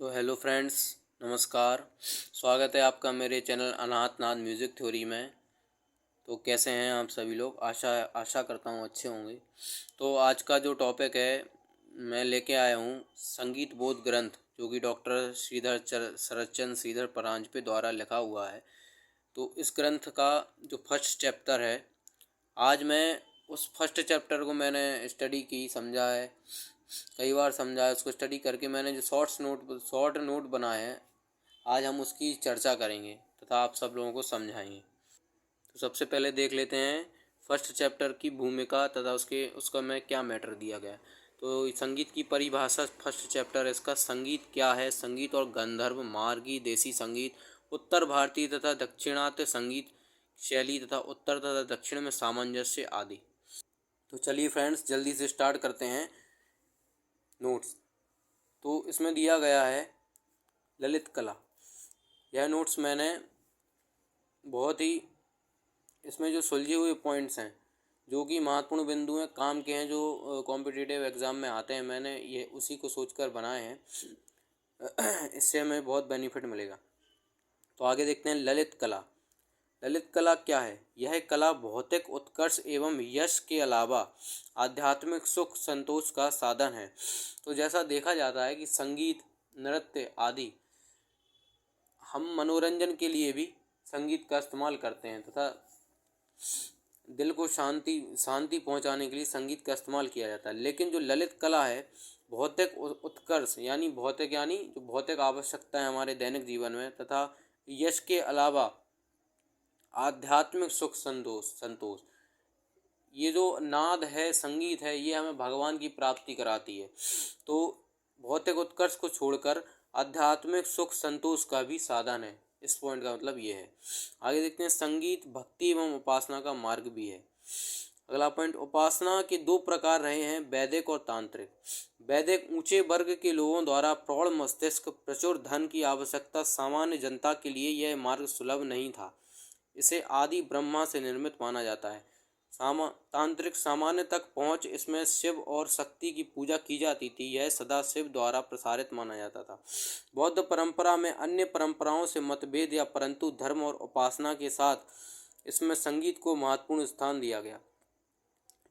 तो hello friends, नमस्कार। स्वागत है आपका मेरे चैनल अनाथ नाथ म्यूज़िक थ्योरी में। तो कैसे हैं आप सभी लोग? आशा करता हूँ अच्छे होंगे। तो आज का जो टॉपिक है, मैं लेके आया हूँ संगीत बोध ग्रंथ, जो कि डॉक्टर शरतचंद्र श्रीधर परांजपे द्वारा लिखा हुआ है। तो इस ग्रंथ का जो फर्स्ट चैप्टर है, आज मैं उस फर्स्ट चैप्टर को मैंने स्टडी की, समझा है, कई बार समझा है। उसको स्टडी करके मैंने जो शॉर्ट नोट बनाए हैं, आज हम उसकी चर्चा करेंगे तथा आप सब लोगों को समझाएंगे। तो सबसे पहले देख लेते हैं फर्स्ट चैप्टर की भूमिका तथा उसका में क्या मैटर दिया गया। तो संगीत की परिभाषा, फर्स्ट चैप्टर इसका, संगीत क्या है, संगीत और गंधर्व, मार्गी, देसी संगीत, उत्तर भारतीय तथा दक्षिणात्य संगीत शैली तथा उत्तर तथा दक्षिण में सामंजस्य आदि। तो चलिए फ्रेंड्स, जल्दी से स्टार्ट करते हैं नोट्स। तो इसमें दिया गया है ललित कला। यह नोट्स मैंने बहुत ही, इसमें जो सुलझे हुए पॉइंट्स हैं, जो कि महत्वपूर्ण बिंदु हैं, काम के हैं, जो कॉम्पिटिटिव एग्ज़ाम में आते हैं, मैंने ये उसी को सोचकर बनाए हैं। इससे हमें बहुत बेनिफिट मिलेगा। तो आगे देखते हैं ललित कला। ललित कला क्या है? यह कला भौतिक उत्कर्ष एवं यश के अलावा आध्यात्मिक सुख संतोष का साधन है। तो जैसा देखा जाता है कि संगीत, नृत्य आदि, हम मनोरंजन के लिए भी संगीत का इस्तेमाल करते हैं तथा दिल को शांति पहुंचाने के लिए संगीत का इस्तेमाल किया जाता है। लेकिन जो ललित कला है, भौतिक उत्कर्ष यानी जो भौतिक आवश्यकता है हमारे दैनिक जीवन में, तथा यश के अलावा आध्यात्मिक सुख संतोष, ये जो नाद है, संगीत है, ये हमें भगवान की प्राप्ति कराती है। तो भौतिक उत्कर्ष को छोड़कर आध्यात्मिक सुख संतोष का भी साधन है। इस पॉइंट का मतलब ये है। आगे देखते हैं, संगीत भक्ति एवं उपासना का मार्ग भी है। अगला पॉइंट, उपासना के दो प्रकार रहे हैं, वैदिक और तांत्रिक। वैदिक ऊंचे वर्ग के लोगों द्वारा प्रौढ़ मस्तिष्क, प्रचुर धन की आवश्यकता, सामान्य जनता के लिए यह मार्ग सुलभ नहीं था। इसे आदि ब्रह्मा से निर्मित माना जाता है। तांत्रिक सामान्य तक पहुँच, इसमें शिव और शक्ति की पूजा की जाती थी। यह सदा शिव द्वारा प्रसारित माना जाता था। बौद्ध परंपरा में अन्य परंपराओं से मतभेद या, परंतु धर्म और उपासना के साथ इसमें संगीत को महत्वपूर्ण स्थान दिया गया।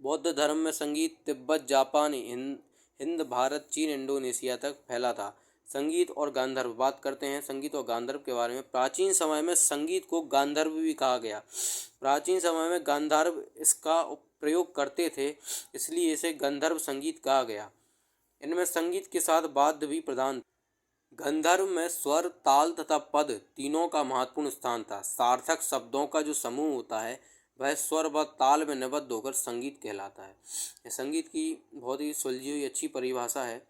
बौद्ध धर्म में संगीत तिब्बत, जापान, हिंद, भारत, चीन, इंडोनेशिया तक फैला था। संगीत और गांधर्व, बात करते हैं संगीत और गांधर्व के बारे में। प्राचीन समय में संगीत को गांधर्व भी कहा गया। प्राचीन समय में गांधर्व इसका प्रयोग करते थे, इसलिए इसे गंधर्व संगीत कहा गया। इनमें संगीत के साथ वाद्य भी प्रधान। गंधर्व में स्वर, ताल तथा पद तीनों का महत्वपूर्ण स्थान था। सार्थक शब्दों का जो समूह होता है, वह स्वर व ताल में निबद्ध होकर संगीत कहलाता है। यह संगीत की बहुत ही सुलझी हुई अच्छी परिभाषा है।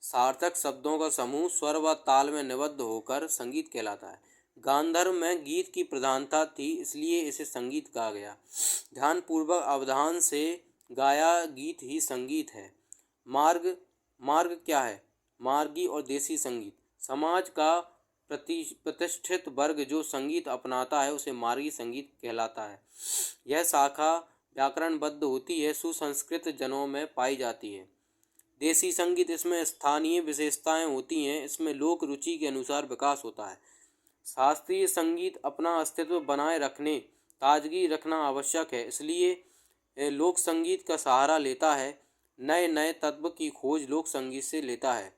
सार्थक शब्दों का समूह स्वर व ताल में निबद्ध होकर संगीत कहलाता है। गांधर्व में गीत की प्रधानता थी, इसलिए इसे संगीत कहा गया। ध्यानपूर्वक अवधान से गाया गीत ही संगीत है। मार्ग क्या है? मार्गी और देसी संगीत। समाज का प्रतिष्ठित वर्ग जो संगीत अपनाता है, उसे मार्गी संगीत कहलाता है। यह शाखा व्याकरणबद्ध होती है, सुसंस्कृत जनों में पाई जाती है। देसी संगीत, इसमें स्थानीय विशेषताएं होती हैं, इसमें लोक रुचि के अनुसार विकास होता है। शास्त्रीय संगीत अपना अस्तित्व बनाए रखने, ताजगी रखना आवश्यक है, इसलिए लोक संगीत का सहारा लेता है। नए नए तत्व की खोज लोक संगीत से लेता है।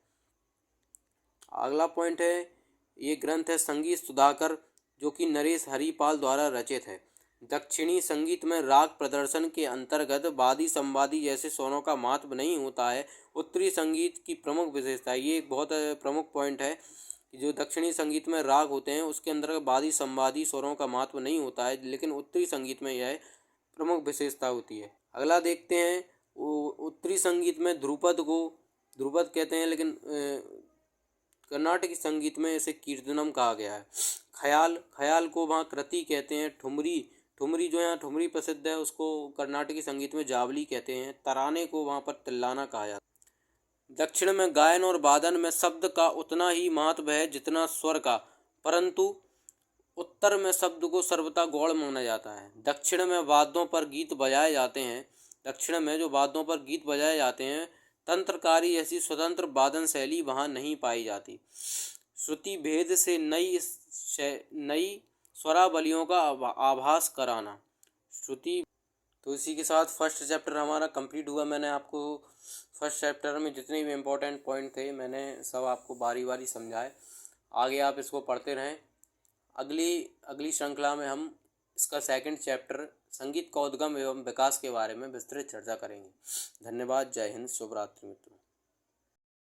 अगला पॉइंट है, ये ग्रंथ है संगीत सुधाकर, जो कि नरेश हरिपाल द्वारा रचित है। दक्षिणी संगीत में राग प्रदर्शन के अंतर्गत वादी संवादी जैसे स्वरों का महत्व नहीं होता है। उत्तरी संगीत की प्रमुख विशेषता, ये एक बहुत प्रमुख पॉइंट है कि जो दक्षिणी संगीत में राग होते हैं, उसके अंदर वादी संवादी स्वरों का महत्व नहीं होता है, लेकिन उत्तरी संगीत में यह प्रमुख विशेषता होती है। अगला देखते हैं, उत्तरी संगीत में ध्रुपद कहते हैं, लेकिन कर्नाटकी संगीत में इसे कीर्तनम कहा गया है। ख्याल को वहाँ कृति कहते हैं। ठुमरी जो यहाँ ठुमरी प्रसिद्ध है, उसको कर्नाटकी संगीत में जावली कहते हैं। तराने को वहाँ पर तिल्लाना कहा जाता है। दक्षिण में गायन और वादन में शब्द का उतना ही महत्व है जितना स्वर का, परंतु उत्तर में शब्द को सर्वथा गौण माना जाता है। दक्षिण में वाद्यों पर गीत बजाए जाते हैं। दक्षिण में जो वाद्यों पर गीत बजाए जाते हैं, तंत्रकारी ऐसी स्वतंत्र वादन शैली वहाँ नहीं पाई जाती। श्रुति भेद से नई स्वरावलियों का आभास कराना। श्रुति। तो इसी के साथ फर्स्ट चैप्टर हमारा कंप्लीट हुआ। मैंने आपको फर्स्ट चैप्टर में जितने भी इम्पोर्टेंट पॉइंट थे मैंने सब आपको बारी बारी समझाए। आगे आप इसको पढ़ते रहें। अगली श्रृंखला में हम इसका सेकंड चैप्टर संगीत का उद्गम एवं विकास के बारे में विस्तृत चर्चा करेंगे। धन्यवाद। जय हिंद। शुभ रात्रि मित्रों।